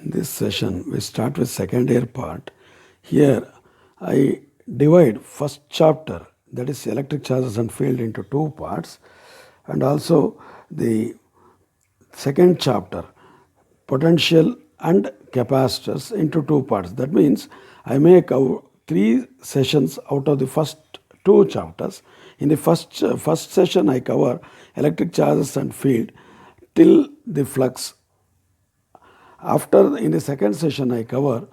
In this session, we start with second year part. Here, I divide first chapter, that is electric charges and field, into two parts, and also the second chapter, potential and capacitors, into two parts. That means I make three sessions out of the first two chapters. In the first session, I cover electric charges and field till the flux. After, in the second session, I cover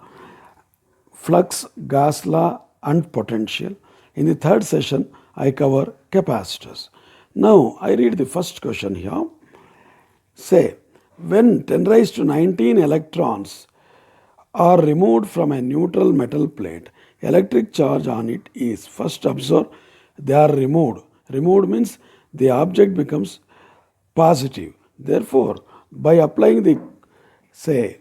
flux, gas law, and potential. In the third session, I cover capacitors. Now, I read the first question here. Say, when 10 raised to 19 electrons are removed from a neutral metal plate, electric charge on it is. First observe, they are removed. Removed means the object becomes positive. Therefore, by applying the, say,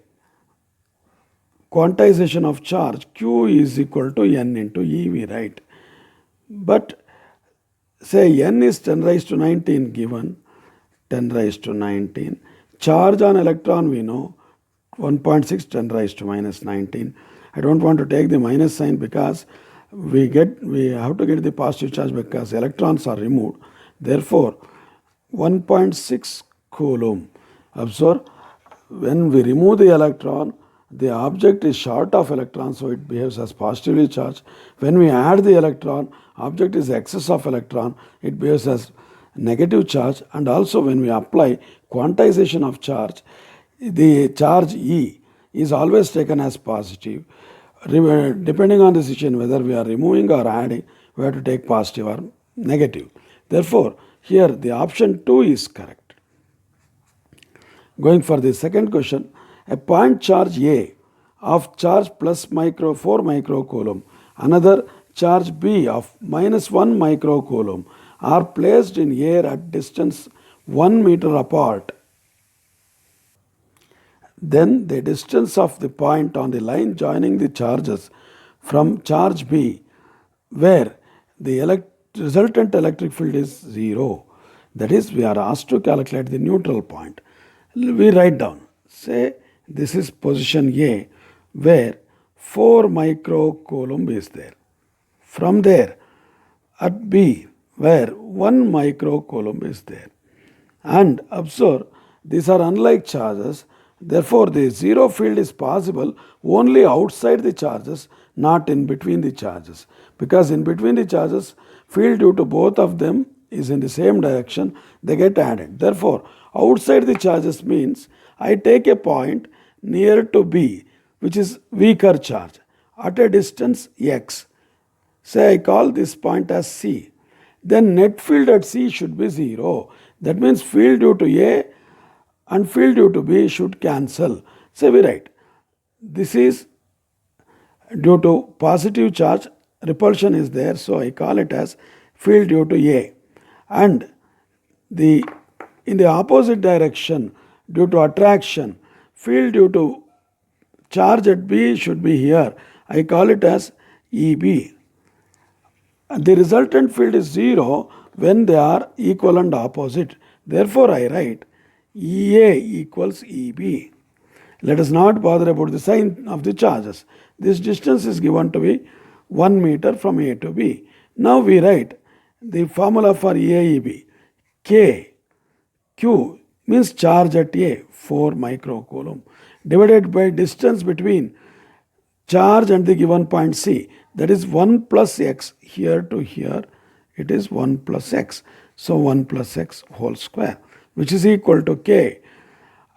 quantization of charge, Q is equal to N into E, we write. But say N is 10 raised to 19 given, 10 raised to 19. Charge on electron we know, 1.6 10 raised to minus 19. I don't want to take the minus sign because we have to get the positive charge because electrons are removed. Therefore, 1.6 coulomb. Observe, when we remove the electron, the object is short of electrons, so it behaves as positively charged. When we add the electron, object is excess of electron, it behaves as negative charge. And also when we apply quantization of charge, the charge E is always taken as positive. Depending on the situation, whether we are removing or adding, we have to take positive or negative. Therefore, here the option 2 is correct. Going for the second question, a point charge A of charge plus 4 microcoulomb, another charge B of minus 1 microcoulomb are placed in air at distance 1 meter apart. Then the distance of the point on the line joining the charges from charge B, where the resultant electric field is 0. That is, we are asked to calculate the neutral point. We write down, say this is position A, where 4 microcoulomb is there. From there, at B, where 1 microcoulomb is there. And observe, these are unlike charges. Therefore, the zero field is possible only outside the charges, not in between the charges. Because in between the charges, field due to both of them is in the same direction, they get added. Therefore, outside the charges means I take a point near to B, which is weaker charge, at a distance x. Say I call this point as C. Then net field at C should be 0. That means field due to A and field due to B should cancel. Say we write, this is due to positive charge, repulsion is there, so I call it as field due to A. And in the opposite direction, due to attraction, field due to charge at B should be here. I call it as EB. The resultant field is 0 when they are equal and opposite. Therefore, I write EA equals EB. Let us not bother about the sign of the charges. This distance is given to be 1 meter from A to B. Now we write the formula for EAEB. K, Q means charge at A, 4 microcoulomb, divided by distance between charge and the given point C. That is 1 plus x. Here to here, it is 1 plus x. So 1 plus x whole square, which is equal to K.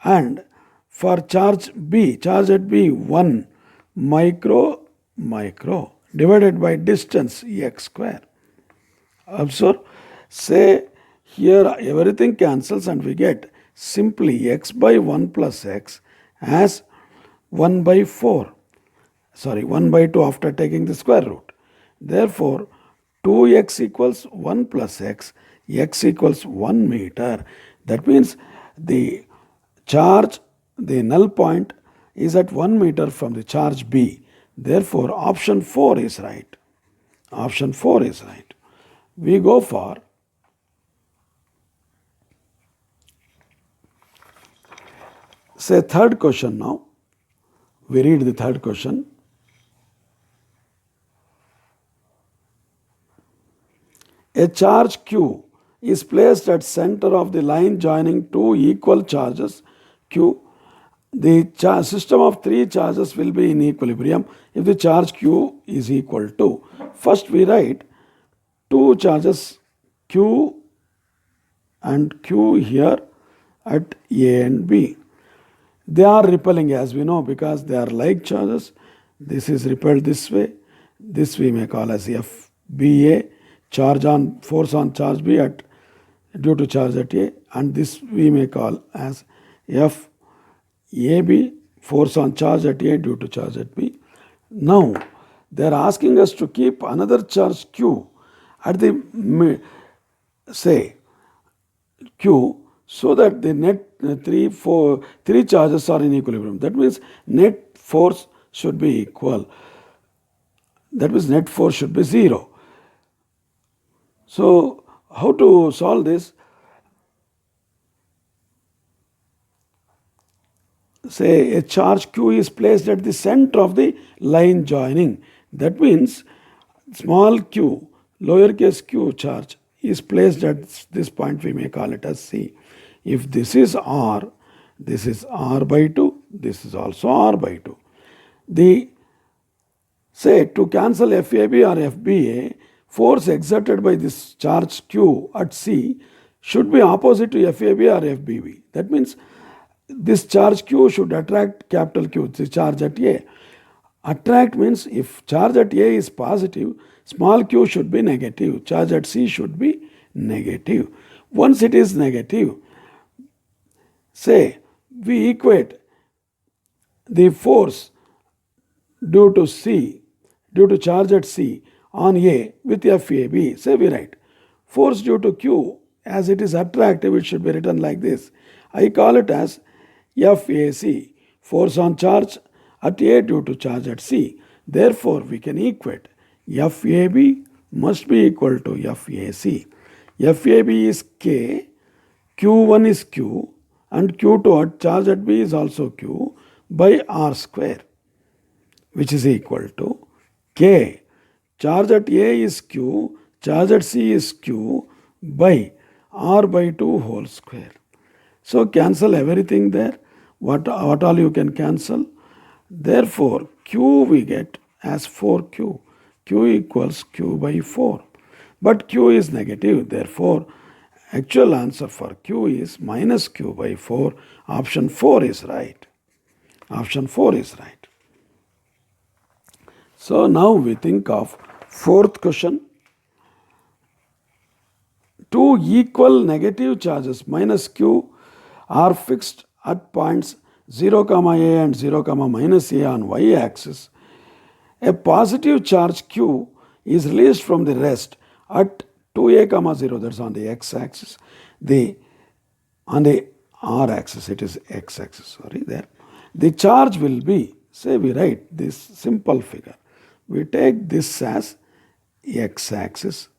And for charge B, charge at B, 1 micro, divided by distance, x square. Observe, say here everything cancels and we get simply x by 1 plus x as 1 by 4. 1 by 2 after taking the square root. Therefore, 2x equals 1 plus x equals 1 meter. That means the charge, the null point is at 1 meter from the charge B. Therefore, option 4 is right. Option 4 is right. We go for say third question now. We read the third question. A charge Q is placed at center of the line joining two equal charges Q. The system of three charges will be in equilibrium if the charge Q is equal to. First we write two charges Q and Q here at A and B. They are repelling, as we know, because they are like charges. This is repelled this way. This we may call as FBA, force on charge B due to charge at A, and this we may call as FAB, force on charge at A due to charge at B. Now they are asking us to keep another charge Q at the say Q, so that the net three charges are in equilibrium. That means net force should be equal. That means net force should be 0. So how to solve this? Say a charge Q is placed at the center of the line joining. That means small q, lowercase q charge is placed at this point. We may call it as C. If this is R by 2, this is also R by 2. Say to cancel FAB or FBA, force exerted by this charge Q at C should be opposite to FAB or FBB. That means this charge Q should attract capital Q, the charge at A. Attract means if charge at A is positive, small q should be negative, charge at C should be negative. Once it is negative, say we equate the force due to charge at C on A with FAB. Say we write force due to Q, as it is attractive, it should be written like this. I call it as FAC, force on charge at A due to charge at C. Therefore, we can equate FAB must be equal to FAC. FAB is K, Q1 is Q, and Q2 at charge at B is also Q by R square, which is equal to K. Charge at A is Q, charge at C is Q by R by 2 whole square. So cancel everything there. What all you can cancel? Therefore, Q we get as 4Q. Q equals Q by 4. But Q is negative. Therefore, actual answer for Q is minus Q by 4. Option 4 is right. Option 4 is right. So now we think of fourth question. Two equal negative charges minus Q are fixed at points 0, A and 0, minus A on y-axis. A positive charge Q is released from the rest at 2A, 0, that's on the x-axis. On the r-axis, it is x-axis, there. The charge will be, say we write this simple figure. We take this as x-axis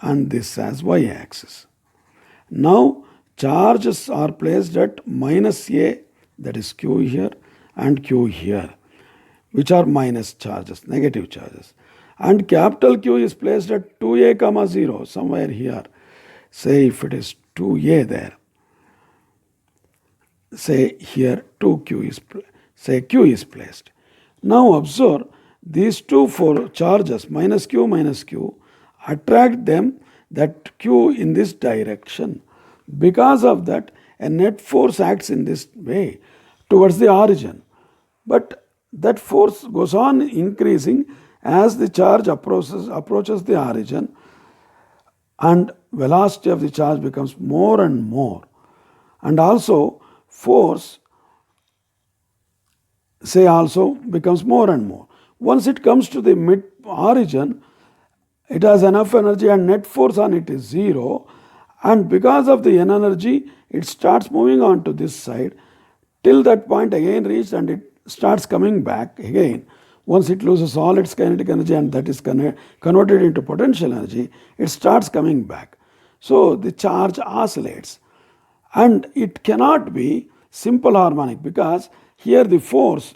and this as y-axis. Now, charges are placed at minus A, that is Q here, and Q here, which are minus charges, negative charges. And capital Q is placed at 2A, 0, somewhere here. Say if it is 2A there. Say here 2Q is, say Q is placed. Now observe these two four charges, minus Q, attract them, that Q in this direction. Because of that, a net force acts in this way towards the origin. But that force goes on increasing as the charge approaches the origin, and velocity of the charge becomes more and more. And also force, say, also becomes more and more. Once it comes to the mid origin, it has enough energy and net force on it is 0. And because of the energy, it starts moving on to this side till that point again reached, and it starts coming back again. Once it loses all its kinetic energy and that is converted into potential energy, it starts coming back. So the charge oscillates. And it cannot be simple harmonic, because here the force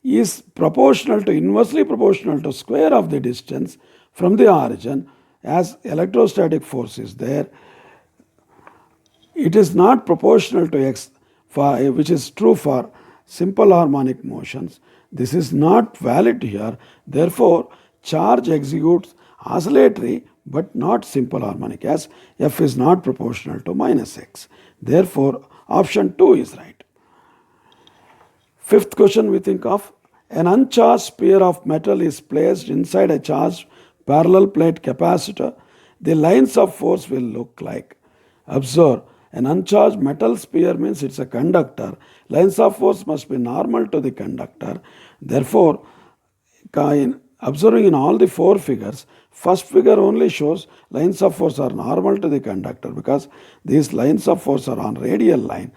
is proportional to, inversely proportional to square of the distance from the origin. As electrostatic force is there, it is not proportional to x, which is true for simple harmonic motions. This is not valid here. Therefore, charge executes oscillatory but not simple harmonic, as f is not proportional to minus x. Therefore, option 2 is right. Fifth question we think of. An uncharged sphere of metal is placed inside a charged parallel plate capacitor. The lines of force will look like. Observe, an uncharged metal sphere means it's a conductor. Lines of force must be normal to the conductor. Therefore, observing in all the four figures, first figure only shows lines of force are normal to the conductor because these lines of force are on radial line,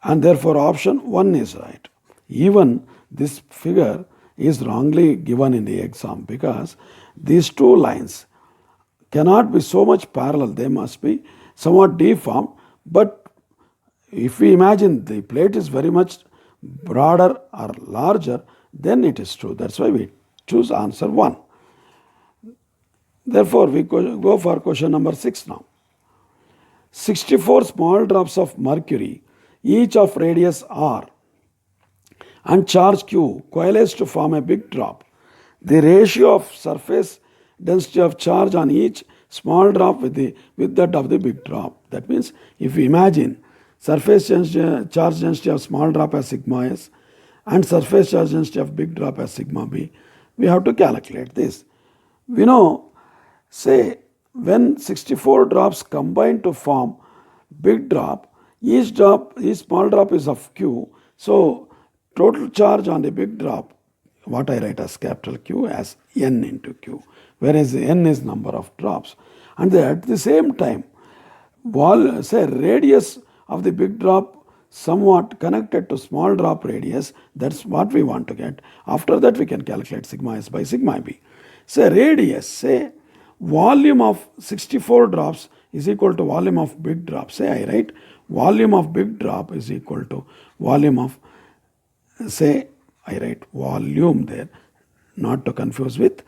and therefore option 1 is right. Even this figure is wrongly given in the exam because these two lines cannot be so much parallel. They must be somewhat deformed. But if we imagine the plate is very much broader or larger, then it is true. That's why we choose answer 1. Therefore, we go for question number 6 now. 64 small drops of mercury, each of radius r, and charge q coalesce to form a big drop. The ratio of surface density of charge on each small drop with that of the big drop. That means if we imagine surface charge density of small drop as sigma s and surface charge density of big drop as sigma b, we have to calculate this. We know, say, when 64 drops combine to form big drop, each small drop is of q. So total charge on the big drop, what I write as capital Q, as n into q, whereas n is number of drops. And at the same time, say radius of the big drop somewhat connected to small drop radius, that's what we want to get. After that we can calculate sigma s by sigma b. Say radius, say volume of 64 drops is equal to volume of big drop. Say I write volume of big drop is equal to volume of, say I write volume there, not to confuse with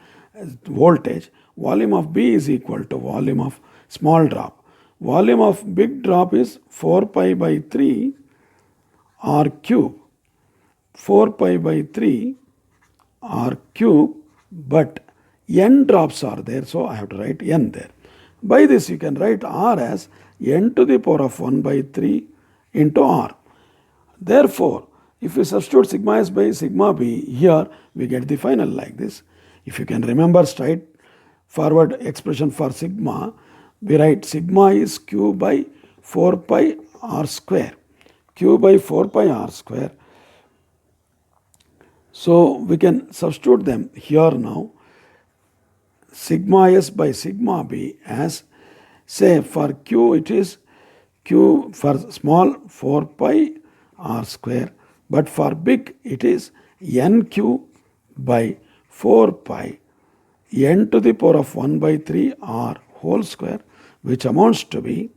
voltage. Volume of B is equal to volume of small drop. Volume of big drop is 4 pi by 3 r cube. 4 pi by 3 r cube, but n drops are there, so I have to write n there. By this you can write r as n to the power of 1 by 3 into r. Therefore, if we substitute sigma s by sigma b here, we get the final like this. If you can remember straightforward expression for sigma, we write sigma is q by 4 pi r square. Q by 4 pi r square. So we can substitute them here now. Sigma s by sigma b as, say for q it is q for small 4 pi r square, but for big it is nq by 4 pi n to the power of 1 by 3 r whole square, which amounts to be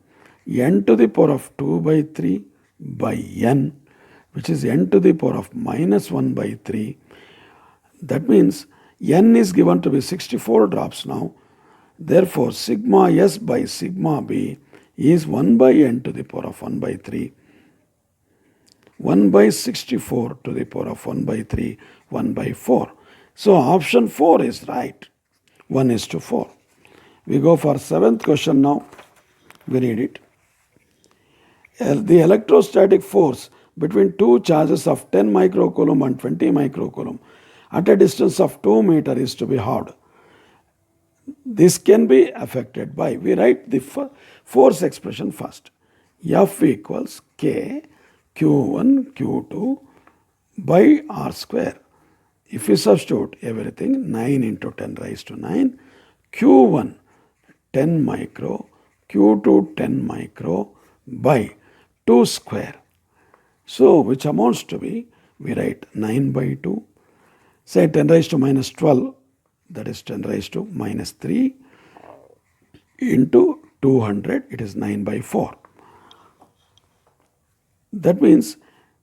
n to the power of 2 by 3 by n, which is n to the power of minus 1 by 3. That means n is given to be 64 drops now. Therefore, sigma s by sigma b is 1 by n to the power of 1 by 3. 1 by 64 to the power of 1 by 3, 1 by 4. So option 4 is right. 1:4. We go for 7th question now. We read it. The electrostatic force between two charges of 10 microcoulomb and 20 microcoulomb at a distance of 2 meters is to be hard. This can be affected by, we write the force expression first. F equals K Q1 Q2 by R square. If we substitute everything, 9 into 10 raised to 9, Q1 10 micro, Q2 10 micro by 2 square. So which amounts to be, we write 9 by 2, say 10 raised to minus 12, that is 10 raised to minus 3 into 200, it is 9 by 4. That means,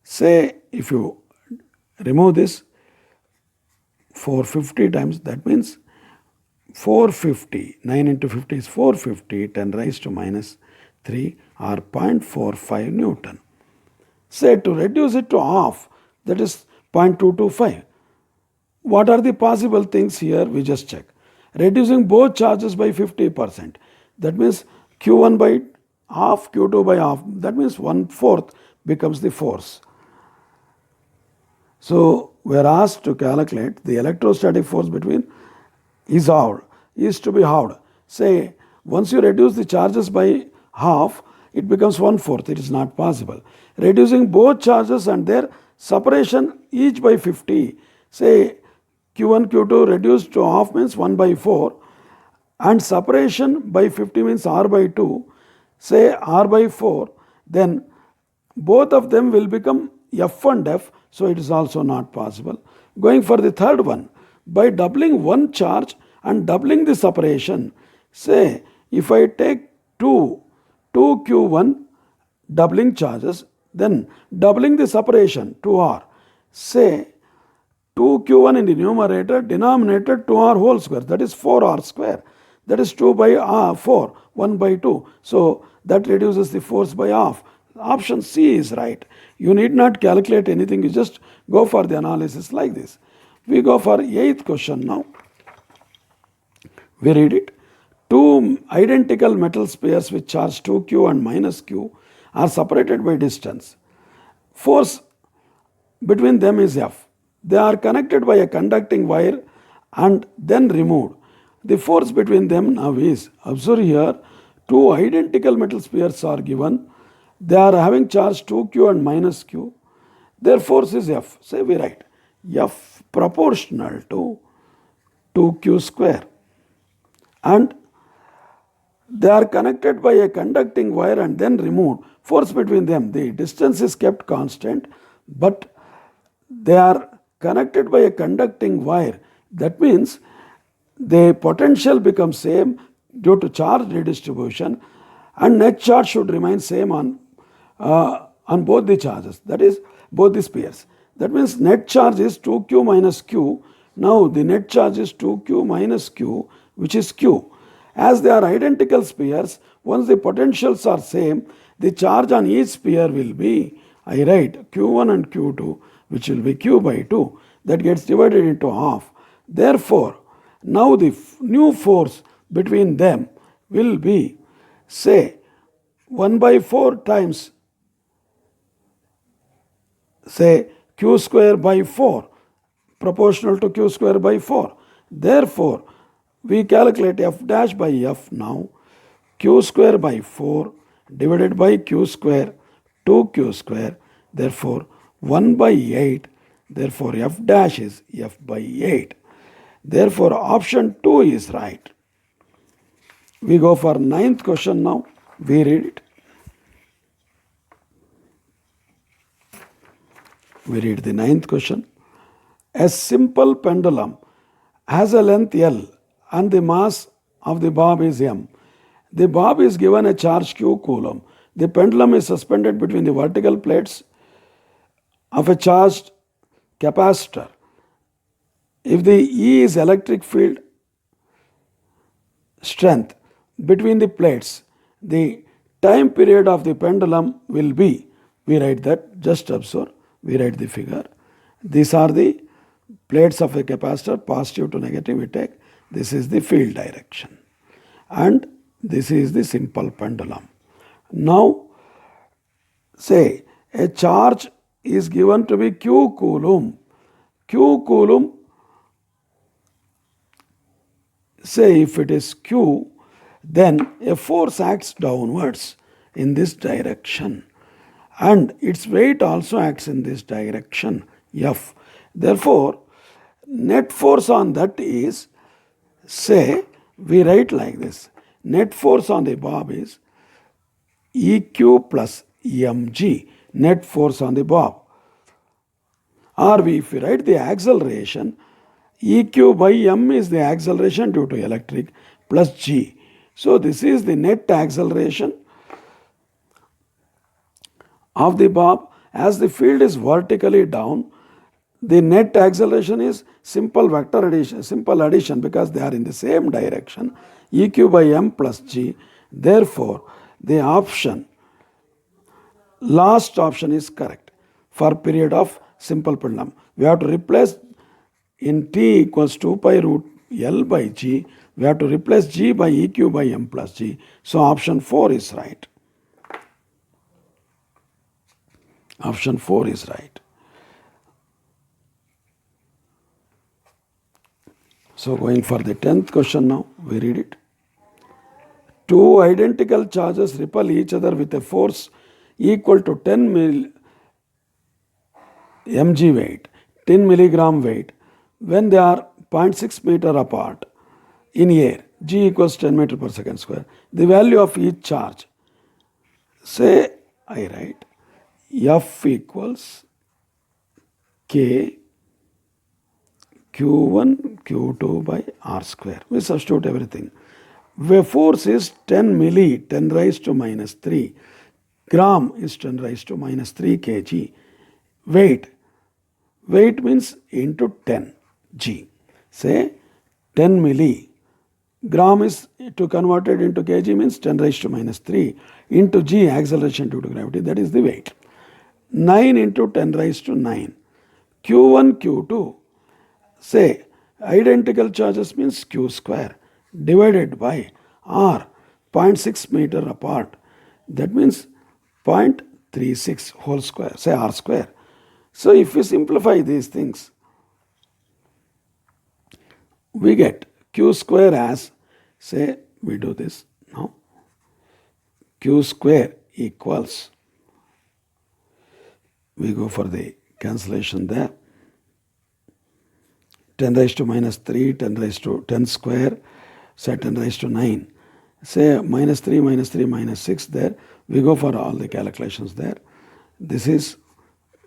say if you remove this, 450 times, that means 450, 9 into 50 is 450, 10 raised to minus 3 or 0.45 Newton. Say to reduce it to half, that is 0.225. What are the possible things here? We just check. Reducing both charges by 50%. That means Q1 by half, Q2 by half. That means 1/4 becomes the force. So we are asked to calculate the electrostatic force between is to be halved. Say once you reduce the charges by half, it becomes 1/4. It is not possible. Reducing both charges and their separation each by 50. Say Q1, Q2 reduced to half means 1/4 and separation by 50 means R by 2. Say R by 4, then both of them will become F and F, so it is also not possible. Going for the third one, by doubling one charge and doubling the separation, say if I take 2Q1 doubling charges, then doubling the separation 2R, say 2Q1 in the numerator, denominator 2R whole square, that is 4R square. That is 2 by 4, 1 by 2. So that reduces the force by half. Option C is right. You need not calculate anything, you just go for the analysis like this. We go for 8th question now. We read it. Two identical metal spheres with charge 2Q and minus Q are separated by distance. Force between them is F. They are connected by a conducting wire and then removed. The force between them now is, observe here, two identical metal spheres are given. They are having charge 2Q and minus Q. Their force is F. Say we write F proportional to 2Q square. And they are connected by a conducting wire and then removed. Force between them, the distance is kept constant, but they are connected by a conducting wire. That means the potential becomes same due to charge redistribution, and net charge should remain same on both the charges, that is both the spheres. That means net charge is 2Q minus Q. Now the net charge is 2Q minus Q, which is Q. As they are identical spheres, once the potentials are same, the charge on each sphere will be, I write Q1 and Q2, which will be Q by 2. That gets divided into half. Therefore, now the new force between them will be, say, 1/4 times, say, Q square by 4, proportional to Q square by 4. Therefore, we calculate F dash by F now. Q square by 4 divided by Q square, 2Q square. Therefore, 1/8. Therefore, F dash is F by 8. Therefore, option 2 is right. We go for 9th question now. We read it. We read the 9th question. A simple pendulum has a length L and the mass of the bob is M. The bob is given a charge Q coulomb. The pendulum is suspended between the vertical plates of a charged capacitor. If the E is electric field strength between the plates, the time period of the pendulum will be, we write that, just observe, we write the figure. These are the plates of a capacitor, positive to negative we take. This is the field direction. And this is the simple pendulum. Now, say a charge is given to be Q coulomb. Q coulomb, say if it is Q, then a force acts downwards in this direction and its weight also acts in this direction, F. Therefore, net force on that is, say, we write like this. Net force on the bob is EQ plus mg, net force on the bob. Or if we write the acceleration, EQ by m is the acceleration due to electric plus g. So this is the net acceleration of the bob. As the field is vertically down, the net acceleration is simple vector addition, simple addition, because they are in the same direction, EQ by m plus g. Therefore, the last option is correct for period of simple pendulum. We have to replace in t equals 2 pi root L by g, we have to replace g by EQ by m plus g. So option 4 is right. Option 4 is right. So going for the 10th question now, we read it. Two identical charges repel each other with a force equal to 10 mg weight, 10 milligram weight, when they are 0.6 meter apart in air, g equals 10 meter per second square. The value of each charge, say I write F equals K Q1 Q2 by R square. We substitute everything. Where force is 10 milli, 10 raised to minus 3. Gram is 10 raised to minus 3 kg. Weight means into 10 g. Say 10 milli. Gram is, to convert it into kg, means 10 raised to minus 3 into g, acceleration due to gravity, that is the weight. 9 into 10 raised to 9. Q1 Q2, say identical charges means q square divided by r, 0.6 meter apart, that means 0.36 whole square, say r square. So if we simplify these things, we get q square as, say we do this now, q square equals, we go for the cancellation there, 10 raised to minus 3, 10 raised to 10 square, say 10 raised to 9. Say minus 3, minus 6 there. We go for all the calculations there. This is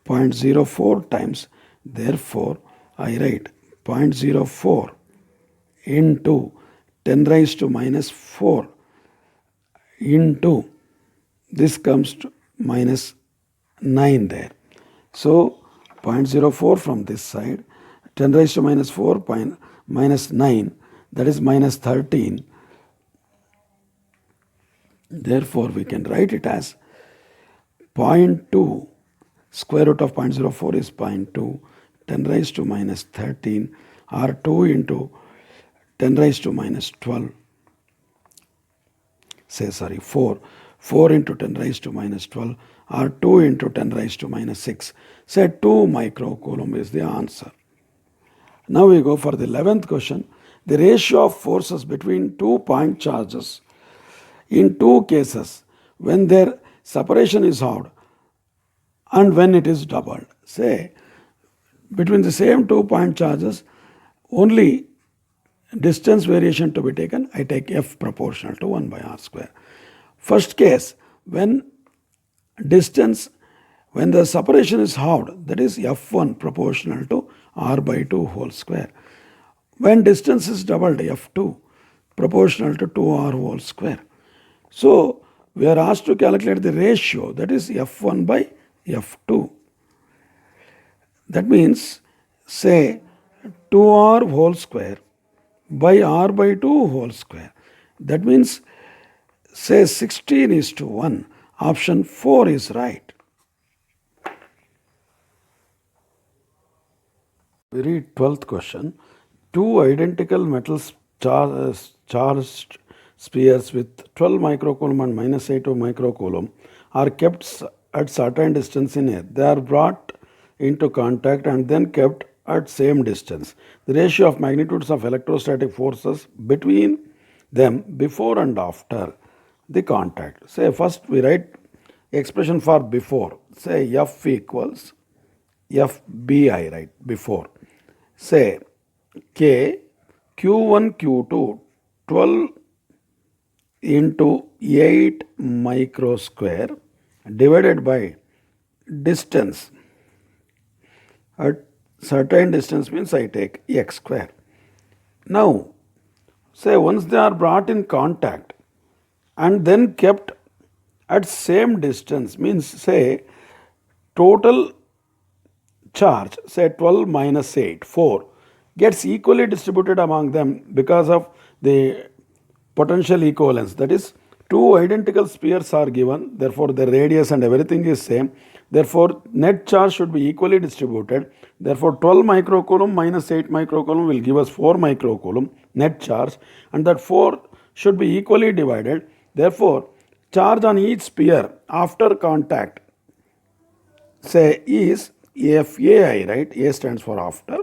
0.04 times. Therefore, I write 0.04 into 10 raised to minus 4 into, this comes to minus 9 there. So 0.04 from this side, 10 raised to minus 4, minus 9, that is minus 13. Therefore, we can write it as 0.2, square root of 0.04 is 0.2, 10 raised to minus 13, R2 into 10 raised to minus 12, 4 into 10 raised to minus 12, R2 into 10 raised to minus 6. Say 2 microcoulomb is the answer. Now we go for the 11th question. The ratio of forces between 2 point charges in two cases, when their separation is halved and when it is doubled. Say between the same 2 point charges, only distance variation to be taken, I take F proportional to 1 by R square. First case, when the separation is halved, that is F1 proportional to R by 2 whole square. When distance is doubled, F2 proportional to 2R whole square. So we are asked to calculate the ratio, that is F1 by F2. That means, say 2R whole square by R by 2 whole square. That means, say 16:1. Option 4 is right. We read 12th question. Two identical metals charged spheres with 12 microcoulomb and minus 8 microcoulomb are kept at certain distance in air. They are brought into contact and then kept at same distance. The ratio of magnitudes of electrostatic forces between them before and after the contact. Say first we write expression for before. Say F equals FB, I write before. Say K Q1 Q2 12 into 8 micro square divided by distance. At certain distance means I take x square. Now, say once they are brought in contact and then kept at same distance, means say total charge, say 12 minus 8, 4, gets equally distributed among them because of the potential equivalence. That is, two identical spheres are given, therefore the radius and everything is same. Therefore, net charge should be equally distributed. Therefore, 12 microcoulomb minus 8 microcoulomb will give us 4 microcoulomb net charge, and that 4 should be equally divided. Therefore, charge on each sphere after contact, say, is FAI, right? A stands for after.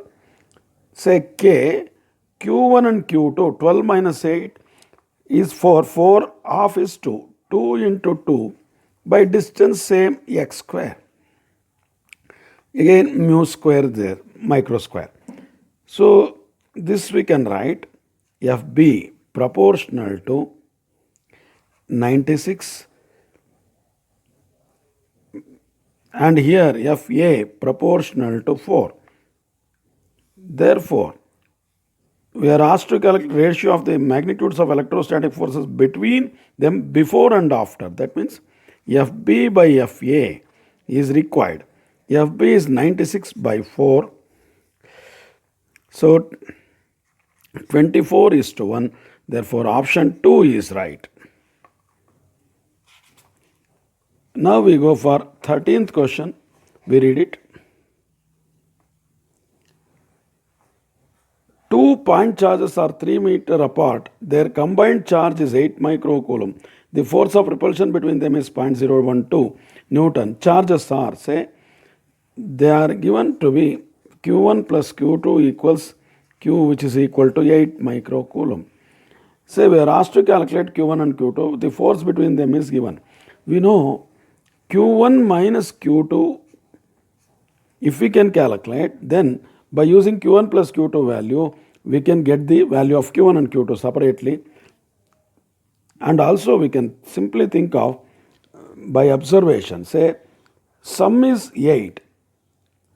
Say K, Q1 and Q2, 12 minus 8 is 4, 4 half is 2, 2 into 2 by distance same x square. Again mu square there, micro square. So this we can write FB proportional to 96, and here FA proportional to 4. Therefore, we are asked to calculate ratio of the magnitudes of electrostatic forces between them before and after. That means FB by FA is required. FB is 96 by 4. So 24:1. Therefore, option 2 is right. Now we go for 13th question. We read it. Two point charges are 3 meters apart. Their combined charge is 8 microcoulomb. The force of repulsion between them is 0.012 Newton. Charges are, say, they are given to be Q1 plus Q2 equals Q, which is equal to 8 microcoulomb. Say we are asked to calculate Q1 and Q2. The force between them is given. We know Q1 minus Q2, if we can calculate, then by using Q1 plus Q2 value, we can get the value of Q1 and Q2 separately. And also we can simply think of by observation. Say sum is 8.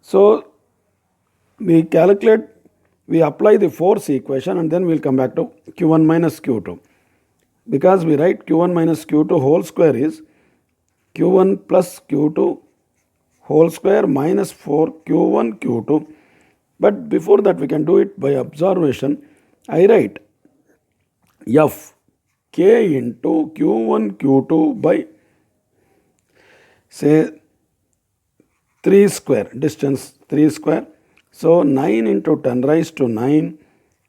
So we calculate, we apply the force equation, and then we'll come back to Q1 minus Q2. Because we write Q1 minus Q2 whole square is Q1 plus Q2 whole square minus 4 Q1 Q2. But before that we can do it by observation. I write F K into Q1 Q2 by, say, 3 square, distance 3 square. So 9 into 10 raised to 9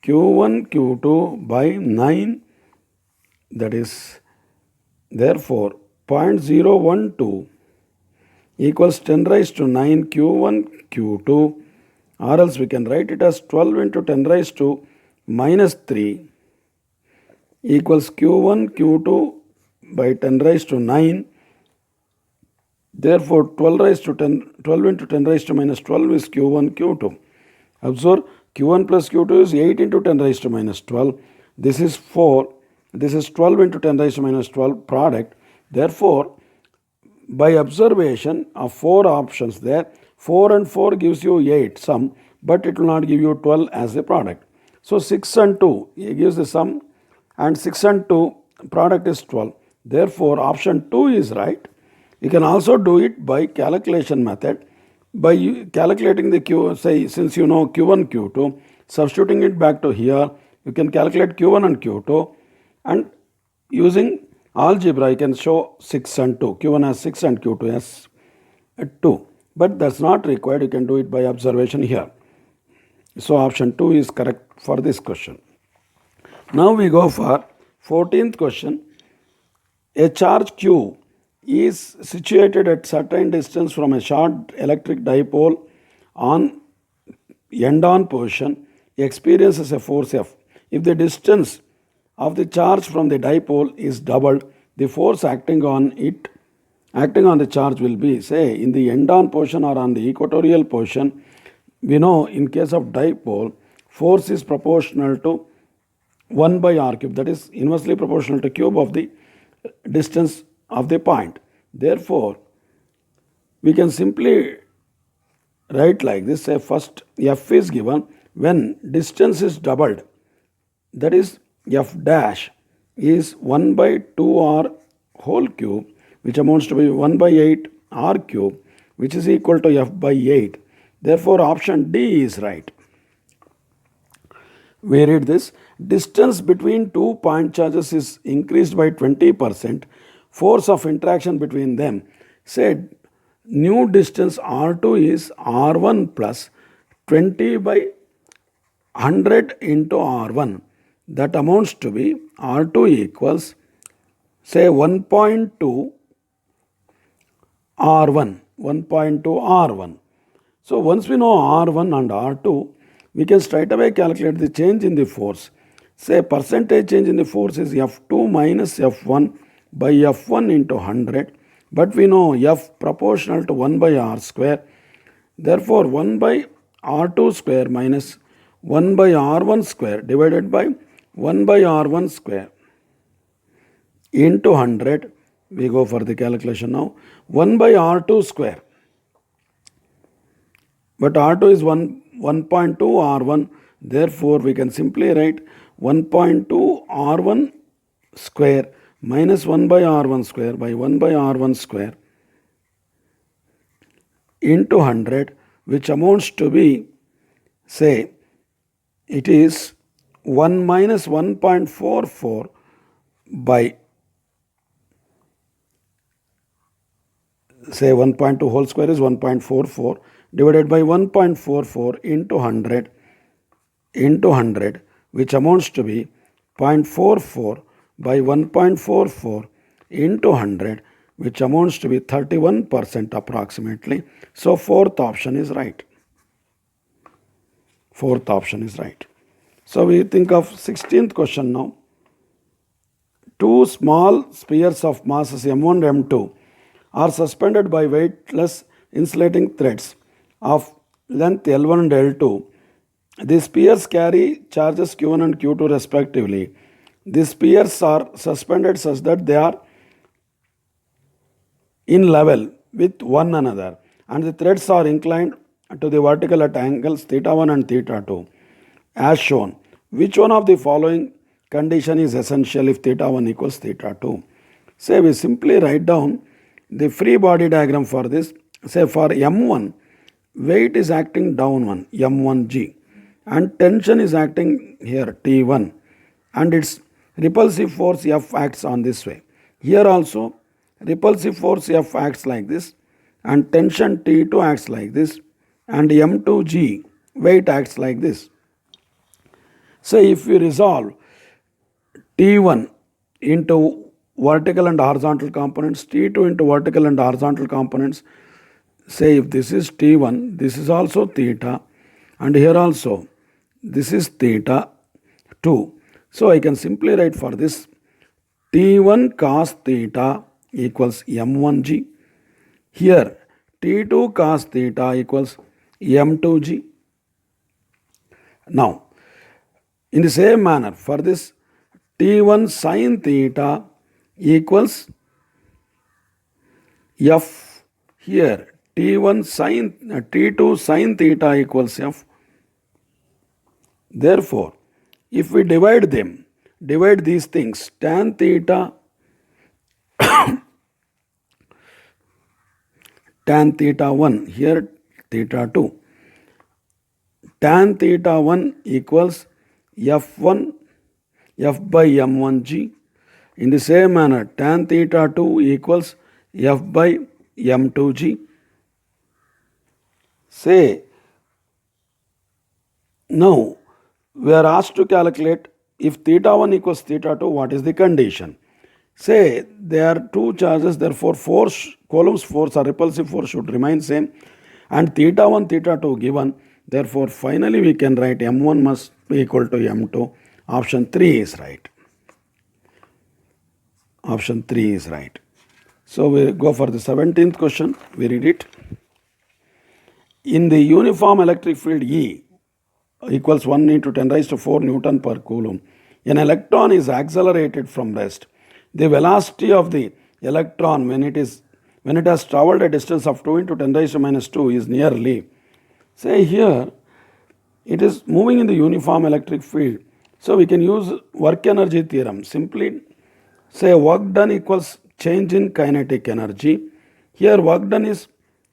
Q1 Q2 by 9, that is, therefore 0.012 equals 10 raised to 9 Q1 Q2, or else we can write it as 12 into 10 raised to minus 3 equals Q1 Q2 by 10 raised to 9. Therefore 12 into 10 raised to minus 12 is Q1 Q2. Observe, Q1 plus Q2 is 8 into 10 raised to minus 12. This is 4. This is 12 into 10 raised to minus 12 product. Therefore, by observation of 4 options there, 4 and 4 gives you 8 sum, but it will not give you 12 as a product. So 6 and 2 it gives the sum, and 6 and 2 product is 12. Therefore, option 2 is right. You can also do it by calculation method. By calculating the Q, say, since you know Q1, Q2, substituting it back to here, you can calculate Q1 and Q2, and using algebra you can show 6 and 2. Q1 has 6 and Q2 has 2. But that's not required. You can do it by observation here. So option 2 is correct for this question. Now we go for 14th question. A charge Q is situated at certain distance from a short electric dipole on end-on position experiences a force F. If the distance of the charge from the dipole is doubled, the force acting on the charge will be, say, in the end-on position or on the equatorial position. We know in case of dipole, force is proportional to 1 by r cube, that is inversely proportional to cube of the distance of the point. Therefore, we can simply write like this. Say first F is given when distance is doubled, that is F dash is 1 by 2r whole cube, which amounts to be 1 by 8 r cube, which is equal to F by 8. Therefore, option D is right. We read this. Distance between two point charges is increased by 20%. Force of interaction between them. Said new distance R2 is R1 plus 20 by 100 into R1. That amounts to be R2 equals say 1.2 R1. 1.2 R1. So once we know R1 and R2, we can straight away calculate the change in the force. Say percentage change in the force is F2 minus F1 by F1 into 100. But we know F proportional to 1 by R square. Therefore 1 by R2 square minus 1 by R1 square divided by 1 by R1 square into 100. We go for the calculation now. 1 by R2 square. But R2 is 1.2 R1. Therefore, we can simply write 1.2 R1 square minus 1 by R1 square by 1 by R1 square into 100, which amounts to be, say, it is 1 minus 1.44 by, say, 1.2 whole square is 1.44 divided by 1.44 into 100, which amounts to be 0.44 by 1.44 into 100, which amounts to be 31% approximately. So fourth option is right. Fourth option is right. So we think of 16th question now. Two small spheres of masses M1 and M2 are suspended by weightless insulating threads of length L1 and L2. The spheres carry charges Q1 and Q2 respectively. The spheres are suspended such that they are in level with one another, and the threads are inclined to the vertical at angles theta 1 and theta 2 as shown. Which one of the following condition is essential if theta 1 equals theta 2? Say we simply write down the free body diagram for this. Say for M1, weight is acting down one, M1G, and tension is acting here, T1, and its repulsive force F acts on this way. Here also, repulsive force F acts like this, and tension T2 acts like this, and M2G, weight acts like this. So if we resolve T1 into vertical and horizontal components, T2 into vertical and horizontal components, say if this is T1, this is also theta, and here also this is theta 2. So I can simply write for this T1 cos theta equals M1G. Here T2 cos theta equals M2G. Now, in the same manner, for this T1 sin theta equals F. Here T2 sin theta equals F. Therefore, if we divide these things, tan theta tan theta 1, here theta 2, tan theta 1 equals F1 F by M1G. In the same manner, tan theta 2 equals F by M2G. Say, now we are asked to calculate if theta 1 equals theta 2, what is the condition? Say there are two charges, therefore Coulomb's force or repulsive force should remain same, and theta 1, theta 2 given. Therefore, finally we can write M1 must be equal to M2. Option 3 is right. Option 3 is right. So we go for the 17th question. We read it. In the uniform electric field E equals 1 into 10 raised to 4 Newton per Coulomb, an electron is accelerated from rest. The velocity of the electron when it has traveled a distance of 2 into 10 raised to minus 2 is nearly. Say here, it is moving in the uniform electric field. So we can use work energy theorem. Simply say work done equals change in kinetic energy. Here work done is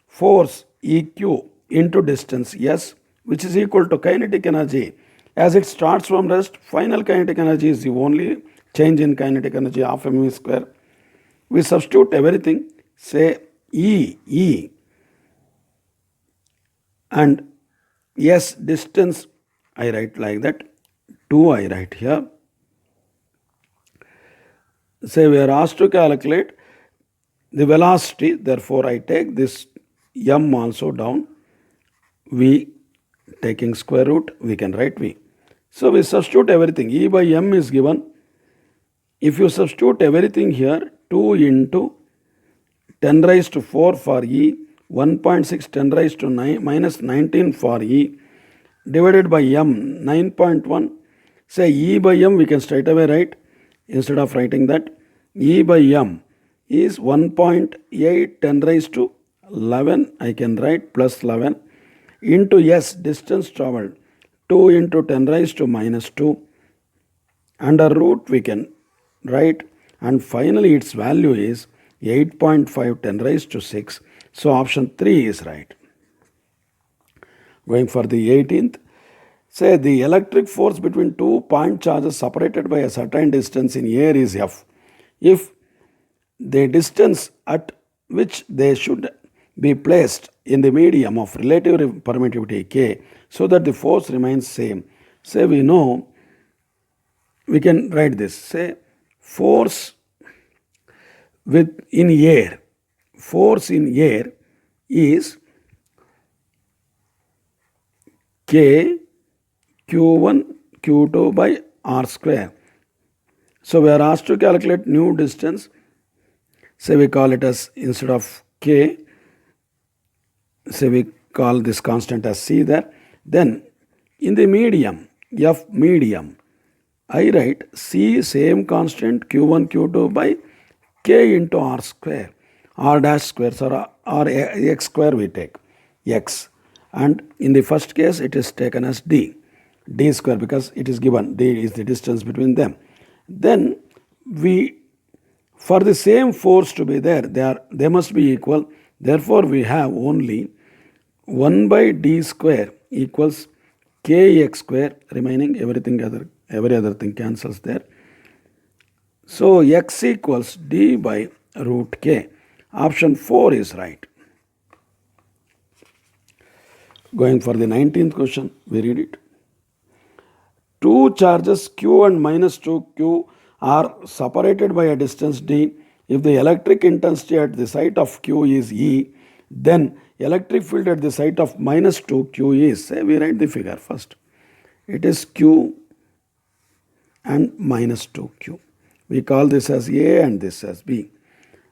force EQ into distance S, which is equal to kinetic energy. As it starts from rest, final kinetic energy is the only change in kinetic energy of mv square. We substitute everything, say E, and S distance, I write like that, 2 I write here. Say we are asked to calculate the velocity, therefore I take this m also down, v taking square root, we can write v. So we substitute everything, E by m is given. If you substitute everything here, 2 into 10 raised to 4 for E, 1.6 10 raised to 9 minus 19 for E, divided by m, 9.1. Say E by m we can straight away write, instead of writing that, E by m is 1.8 10 raised to 11, I can write plus 11, into S, distance traveled, 2 into 10 raised to minus 2, under root we can write, and finally its value is 8.5 10 raised to 6. So option 3 is right. Going for the 18th, say the electric force between two point charges separated by a certain distance in air is F. If the distance at which they should be placed in the medium of relative permittivity K, so that the force remains same. Say we know, we can write this, say force in air is K Q1 Q2 by R square. So we are asked to calculate new distance. Say we call it as, instead of K, say we call this constant as C there. Then in the medium, F medium, I write C same constant Q1 Q2 by K into R square, R dash square, or X square we take, X. And in the first case it is taken as D square, because it is given, D is the distance between them. Then for the same force to be there, they must be equal. Therefore we have only 1 by D square equals Kx square, remaining every other thing cancels there. So x equals D by root K. Option 4 is right. Going for the 19th question, we read it. Two charges Q and minus 2Q are separated by a distance D. If the electric intensity at the site of Q is E, then electric field at the site of minus 2Q is, say we write the figure first. It is Q and minus 2Q. We call this as A and this as B.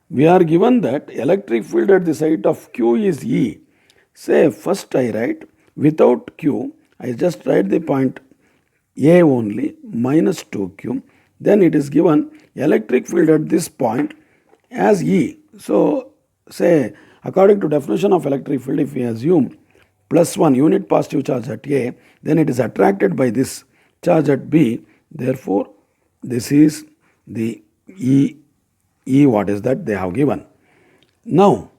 We are given that electric field at the site of Q is E. Say first I write, without Q, I just write the point A only, minus 2Q. Then it is given electric field at this point as E. So say, according to definition of electric field, if we assume plus 1 unit positive charge at A, then it is attracted by this charge at B. Therefore, this is the E what is that they have given. Now,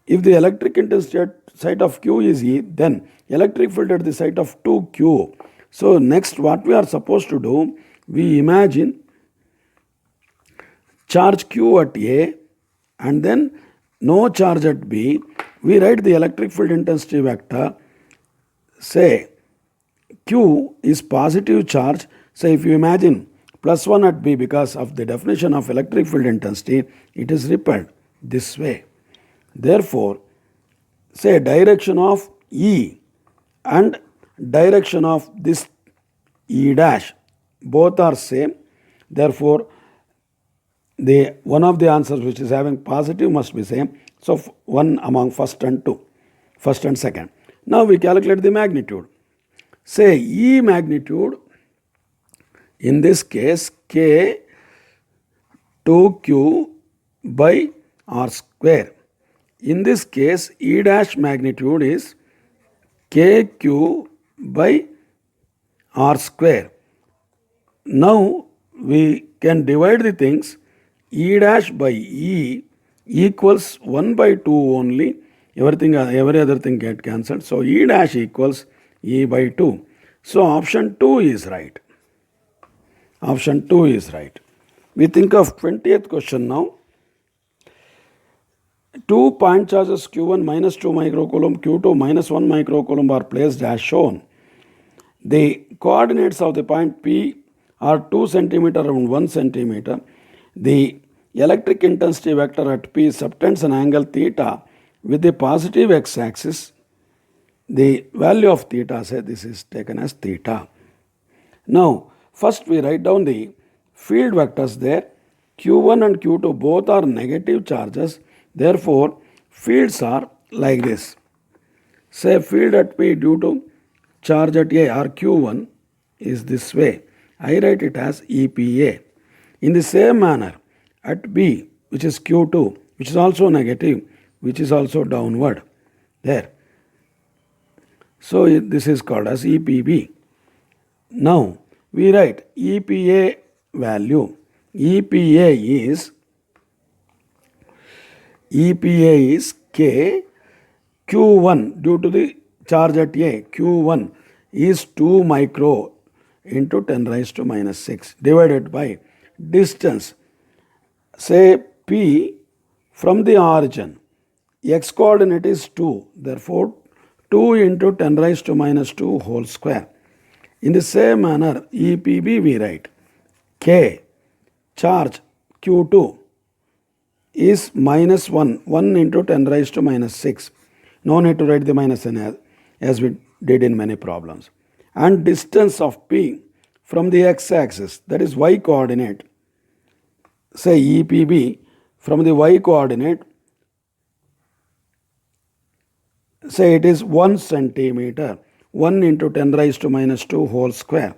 if the electric intensity at site of Q is E, then electric field at the site of 2Q. So next what we are supposed to do, we imagine charge Q at A and then no charge at B. We write the electric field intensity vector. Say Q is positive charge. Say if you imagine plus 1 at B, because of the definition of electric field intensity, it is repelled this way. Therefore, say direction of E and direction of this E dash, both are same. Therefore, the one of the answers which is having positive must be same. So one among first and second. Now we calculate the magnitude. Say E magnitude, in this case K 2Q by R square. In this case E dash magnitude is KQ by R square. Now we can divide the things. E dash by E equals 1 by 2 only. every other thing get cancelled. So E dash equals E by 2. So option 2 is right. Option 2 is right. We think of 20th question now. 2 point charges Q1 minus 2 microcoulomb, Q2 minus 1 microcoulomb are placed as shown. The coordinates of the point P are 2 centimeter and 1 centimeter. The electric intensity vector at P subtends an angle theta with the positive x-axis. The value of theta, say this is taken as theta. Now, first we write down the field vectors there. Q1 and Q2 both are negative charges. Therefore, fields are like this. Say field at P due to charge at A or Q1 is this way. I write it as EPA. In the same manner, at B, which is Q2, which is also negative, which is also downward, there. So this is called as EPB. Now we write EPA value. EPA is K. Q1 due to the charge at A. Q1 is 2 micro into 10 raised to minus 6 divided by distance. Say P from the origin. X coordinate is 2. Therefore 2 into 10 raised to minus 2 whole square. In the same manner, EPB we write K charge Q2 is minus 1 into 10 raised to minus 6. No need to write the minus n as we did in many problems. And distance of P from the x-axis, that is y coordinate. Say EPB from the y coordinate, say it is 1 centimeter. 1 into 10 raised to minus 2 whole square.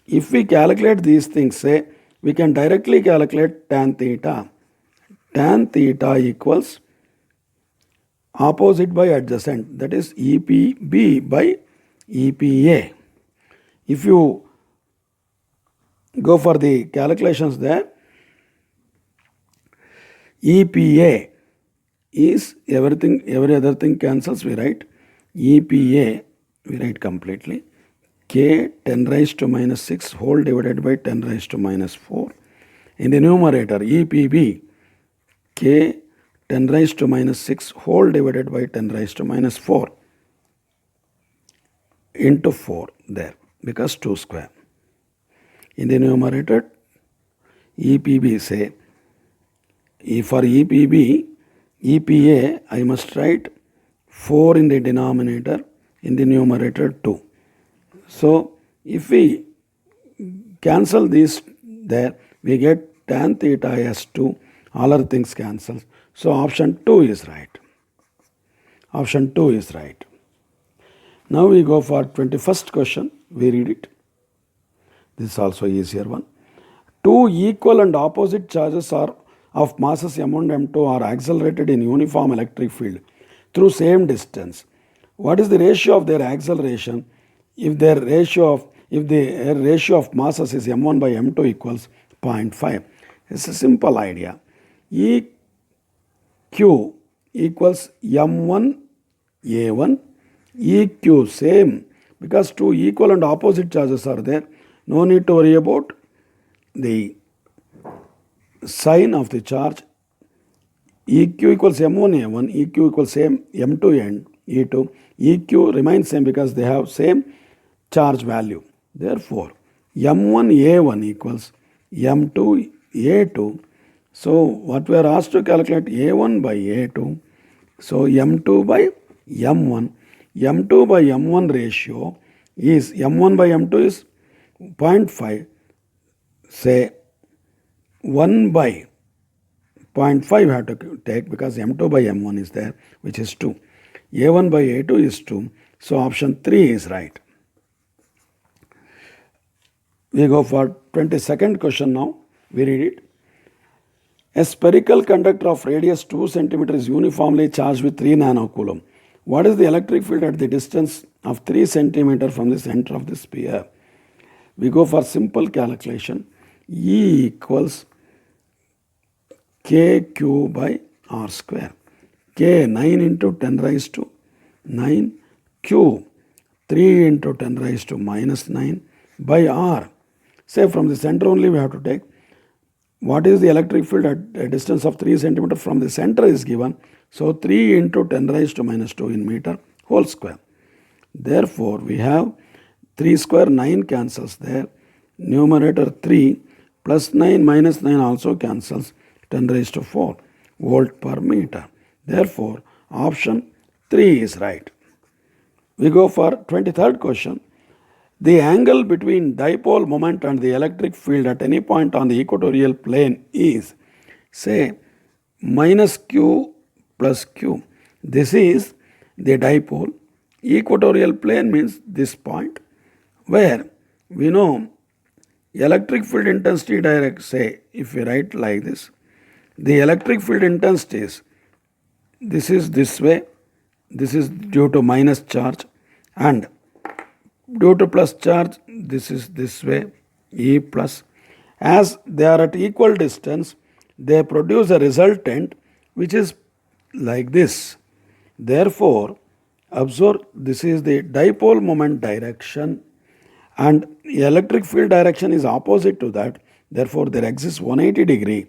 If we calculate these things, say, we can directly calculate tan theta. Tan theta equals opposite by adjacent, that is EPB by EPA. If you go for the calculations there, EPA is everything, every other thing cancels, we write EPA, we write completely K 10 raised to minus 6 whole divided by 10 raised to minus 4. In the numerator, EPB K 10 raised to minus 6 whole divided by 10 raised to minus 4 into 4 there, because 2 square. In the numerator, EPB, say, for EPB, EPA, I must write 4 in the denominator, in the numerator 2. So, if we cancel this there, we get tan theta as 2, all other things cancel. So, option 2 is right. Option 2 is right. Now we go for 21st question, we read it. This is also easier one. Two equal and opposite charges are of masses m1 and m2 are accelerated in uniform electric field through same distance. What is the ratio of their acceleration if the ratio of masses is m1 by m2 equals 0.5? It's a simple idea. EQ equals m1 a1, EQ same, because two equal and opposite charges are there. No need to worry about the sign of the charge. EQ equals m1 a1, EQ equals same m2 and e2. EQ remains same because they have same charge value. Therefore, m1 a1 equals m2 a2. So what we are asked to calculate, a1 by a2. So m2 by m1. m2 by m1 ratio is m1 by m2 is 0.5. Say 1 by 0.5 have to take because m2 by m1 is there, which is 2. a1 by a2 is 2. So option 3 is right. We go for 22nd question now. We read it. A spherical conductor of radius 2 cm is uniformly charged with 3 nanocoulomb. What is the electric field at the distance of 3 cm from the center of the sphere? We go for simple calculation. E equals kq by r square. K 9 into 10 raised to 9, q 3 into 10 raised to minus 9 by r. Say from the center only we have to take what is the electric field at a distance of 3 centimeter from the center is given. So 3 into 10 raised to minus 2 in meter whole square. Therefore, we have 3 square 9 cancels there. Numerator 3 plus 9 minus 9 also cancels. 10 raised to 4 volt per meter. Therefore, option 3 is right. We go for 23rd question. The angle between dipole moment and the electric field at any point on the equatorial plane is, say, minus q plus q. This is the dipole. Equatorial plane means this point where we know electric field intensity direct, say, if we write like this, the electric field intensity is, this is this way, this is due to minus charge, and due to plus charge, this is this way, E plus. As they are at equal distance, they produce a resultant which is like this. Therefore, observe, this is the dipole moment direction and electric field direction is opposite to that. Therefore, there exists 180 degree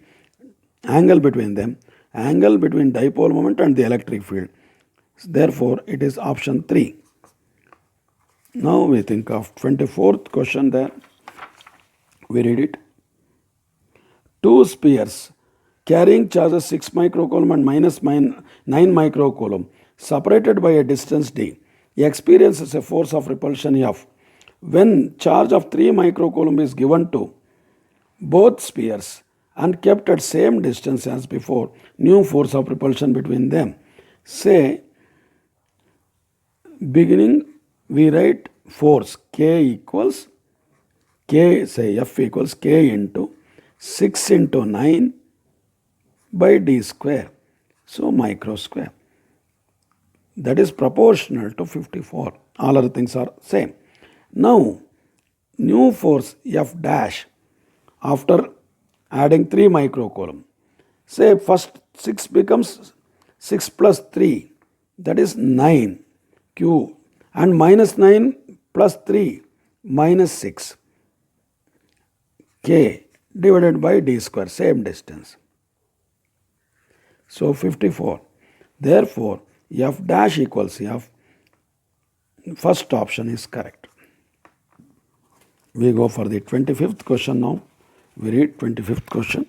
angle between them, angle between dipole moment and the electric field. Therefore, it is option 3. Now we think of 24th question there. We read it. Two spheres carrying charges 6 microcoulomb and minus 9 microcoulomb separated by a distance d experiences a force of repulsion F. When charge of 3 microcoulomb is given to both spheres and kept at same distance as before, new force of repulsion between them. Say, beginning we write force K equals K, say F equals K into 6 into 9 by d square. So micro square. That is proportional to 54. All other things are same. Now, new force F dash after adding 3 microcoulomb. Say first 6 becomes 6 plus 3, that is 9 Q, and minus 9 plus 3 minus 6 K divided by d square, same distance. So 54. Therefore, F dash equals F. First option is correct. We go for the 25th question now. We read 25th question.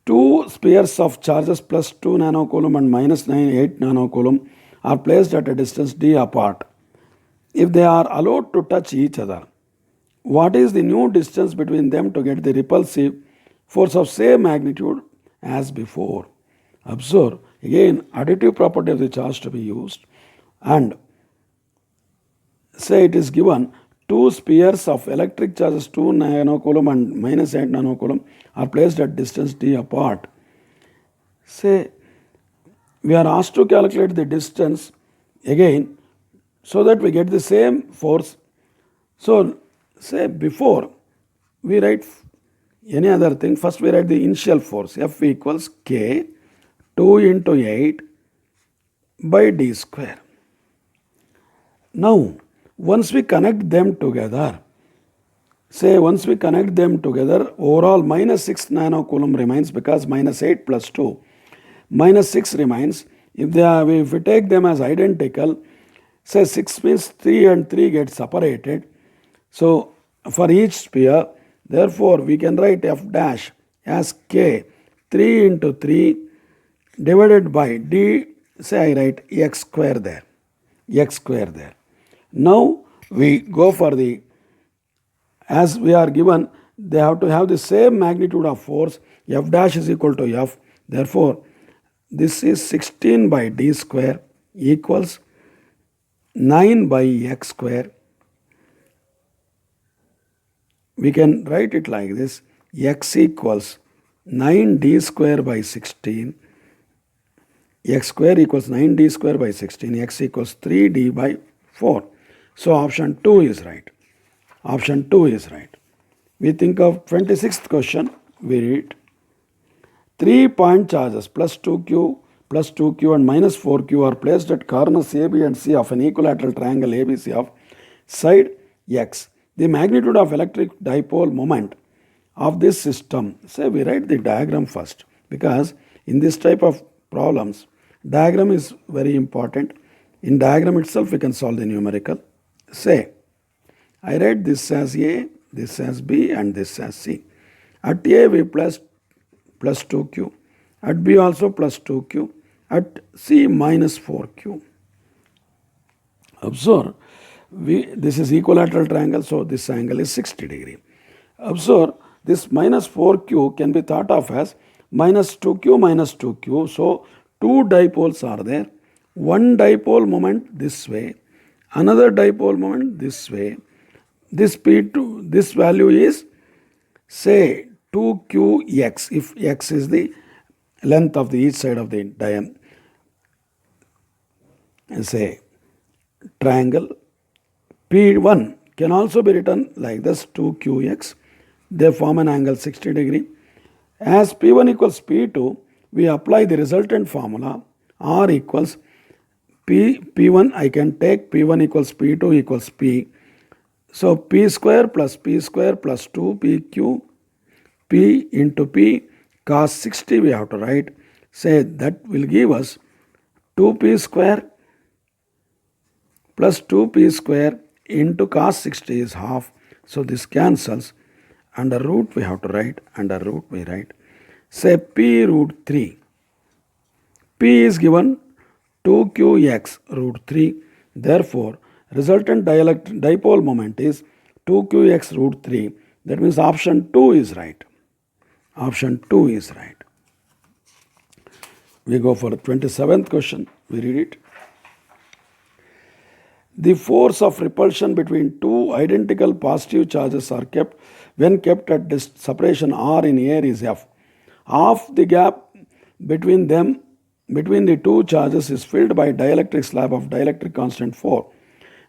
Two spheres of charges plus 2 nanocoulomb and minus 8 nanocoulomb are placed at a distance d apart. If they are allowed to touch each other, what is the new distance between them to get the repulsive force of same magnitude as before? Observe, again, additive property of the charge to be used, and say it is given two spheres of electric charges 2 nanocoulomb and minus 8 nanocoulomb are placed at distance d apart. Say we are asked to calculate the distance again so that we get the same force. So say before we write any other thing, first we write the initial force F equals K 2 into 8 by d square. Now once we connect them together, overall minus 6 nanocoulomb remains because minus 8 plus 2, minus 6 remains. If we take them as identical, say 6 means 3 and 3 get separated. So for each sphere, therefore we can write F dash as K 3 into 3 divided by d, say I write x square there. Now we go for the, as we are given, they have to have the same magnitude of force. F dash is equal to F. Therefore, this is 16 by d square equals 9 by x square. We can write it like this. X equals 9d square by 16. X square equals 9d square by 16. X equals 3d by 4. So option 2 is right. Option 2 is right. We think of 26th question. We read 3-point charges plus 2q and minus 4q are placed at corners AB and C of an equilateral triangle ABC of side X. The magnitude of electric dipole moment of this system. Say we write the diagram first, because in this type of problems diagram is very important. In diagram itself we can solve the numerical. Say I write this as A, this as B and this as C. At A we plus 2q, at B also plus 2q, at C minus 4q. Observe, this is equilateral triangle, so this angle is 60 degree. Observe, this minus 4q can be thought of as minus 2q, so two dipoles are there. One dipole moment this way, another dipole moment this way. This P2, this value is say 2qx, if x is the length of the each side of the diameter. Say triangle P1 can also be written like this, 2qx. They form an angle 60 degree. As P1 equals P2, we apply the resultant formula R equals P1. I can take P1 equals P2 equals P. So P square plus 2 PQ P into P cos 60 we have to write. Say that will give us 2P square plus 2P square into cos 60 is half. So this cancels. Under root we have to write. Under root we write. Say P root 3. P is given 2qx root 3. Therefore, resultant dipole moment is 2qx root 3. That means option 2 is right. Option 2 is right. We go for the 27th question. We read it. The force of repulsion between two identical positive charges are kept when kept at this separation r in air is F. Half the gap between the two charges is filled by dielectric slab of dielectric constant 4.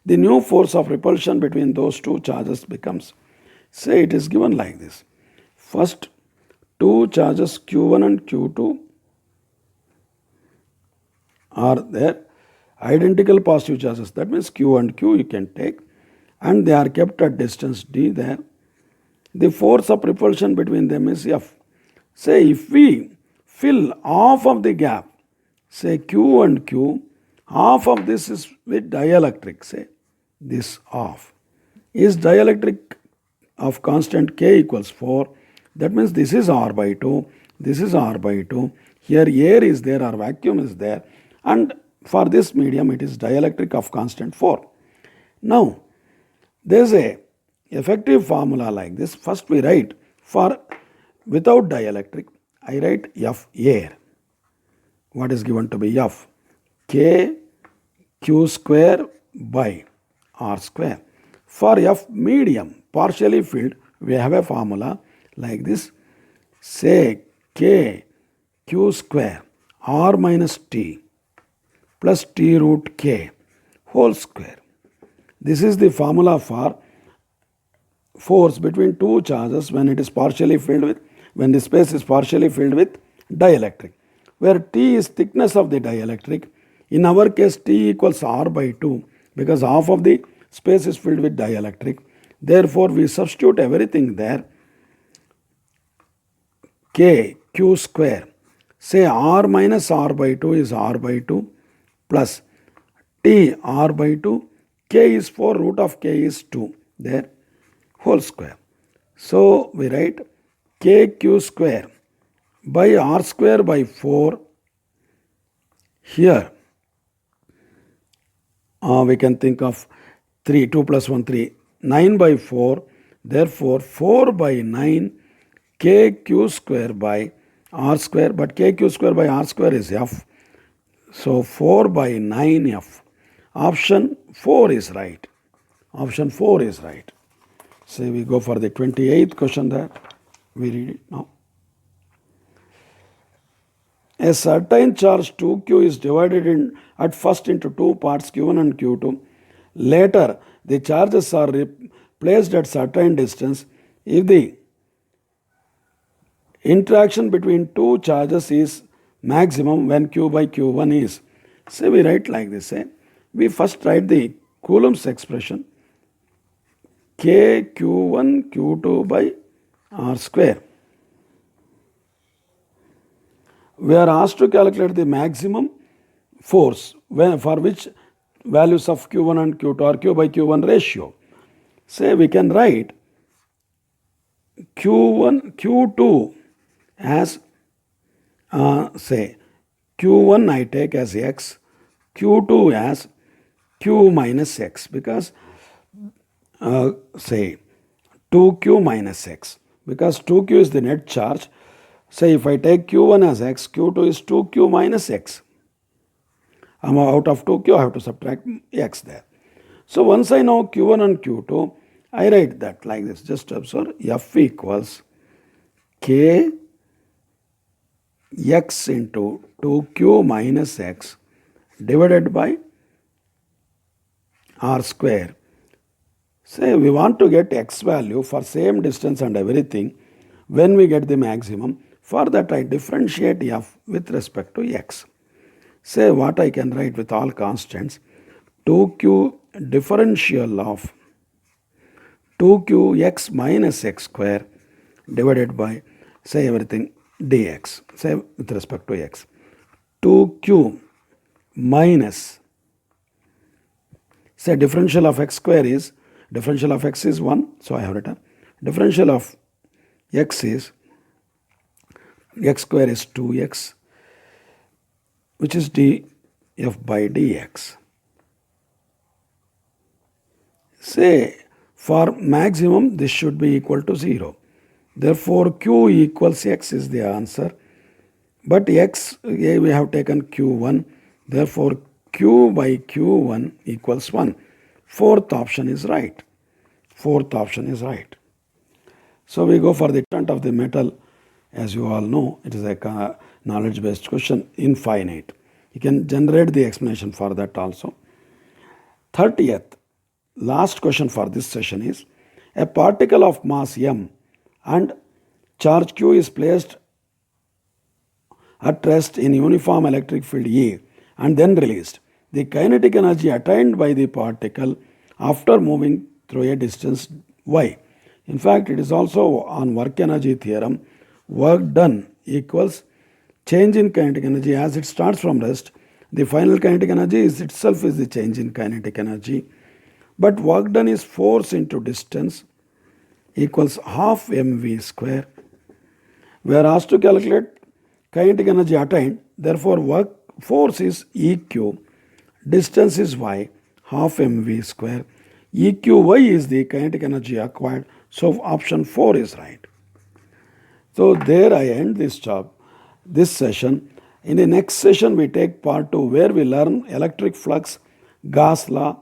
The new force of repulsion between those two charges becomes, say it is given like this. First, two charges Q1 and Q2 are there, identical positive charges. That means Q and Q you can take, and they are kept at distance d there. The force of repulsion between them is F. Say if we fill half of the gap, say Q and Q, half of this is with dielectric, say this half is dielectric of constant K equals 4. That means this is R by 2, this is R by 2. Here air is there or vacuum is there, and for this medium it is dielectric of constant 4. Now there is a effective formula like this. First we write for without dielectric, I write F air. What is given to be F? K Q square by R square. For F medium partially filled, we have a formula like this. Say K Q square R minus T plus T root K whole square. This is the formula for force between two charges when it is partially filled with, when the space is partially filled with dielectric, where T is thickness of the dielectric. In our case T equals R by 2 because half of the space is filled with dielectric. Therefore we substitute everything there. K Q square, say R minus R by 2 is R by 2 plus T R by 2, K is 4, root of K is 2 there, whole square. So we write K Q square by R square by 4. Here we can think of 3, 2 plus 1, 3, 9 by 4. Therefore 4 by 9 K Q square by R square, but K Q square by R square is F. So 4 by 9 F. Option 4 is right. Option 4 is right. So we go for the 28th question there. We read it now. A certain charge 2q is divided at first into two parts Q1 and Q2. Later, the charges are placed at certain distance. If the interaction between two charges is maximum when Q by Q1 is, say we write like this, say we first write the Coulomb's expression K Q1 Q2 by R square. We are asked to calculate the maximum force for which values of Q1 and Q2 are Q by Q1 ratio. Say we can write Q2 as say Q1 I take as X, Q2 as Q minus X, because say 2Q minus X, because 2Q is the net charge. Say if I take Q1 as X, Q2 is 2Q minus X. Out of 2Q I have to subtract X there. So once I know Q1 and Q2, I write that like this. Just observe F equals K X into 2Q minus X divided by R square. Say we want to get X value for same distance and everything when we get the maximum. For that I differentiate F with respect to X. Say what I can write with all constants, 2Q differential of 2Qx minus X square divided by, say everything, dx, say with respect to X. 2Q minus, say differential of X square is, differential of X is 1, so I have written, differential of X is, X square is 2X, which is df by dx. Say for maximum this should be equal to 0. Therefore Q equals X is the answer. But X, we have taken Q1. Therefore Q by Q1 equals 1. Fourth option is right. Fourth option is right. So we go for the content of the metal. As you all know, it is a knowledge-based question, infinite. You can generate the explanation for that also. 30th, last question for this session is, a particle of mass m and charge q is placed at rest in uniform electric field E and then released. The kinetic energy attained by the particle after moving through a distance y. In fact, it is also on work energy theorem. Work done equals change in kinetic energy as it starts from rest. The final kinetic energy is itself is the change in kinetic energy. But work done is force into distance equals half mv square. We are asked to calculate kinetic energy attained. Therefore, force is EQ. Distance is y, half mv square. EQy is the kinetic energy acquired. So option 4 is right. So there I end this session. In the next session we take part 2 where we learn electric flux, Gauss law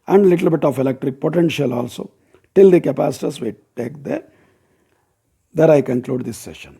and little bit of electric potential also. Till the capacitors we take there. There I conclude this session.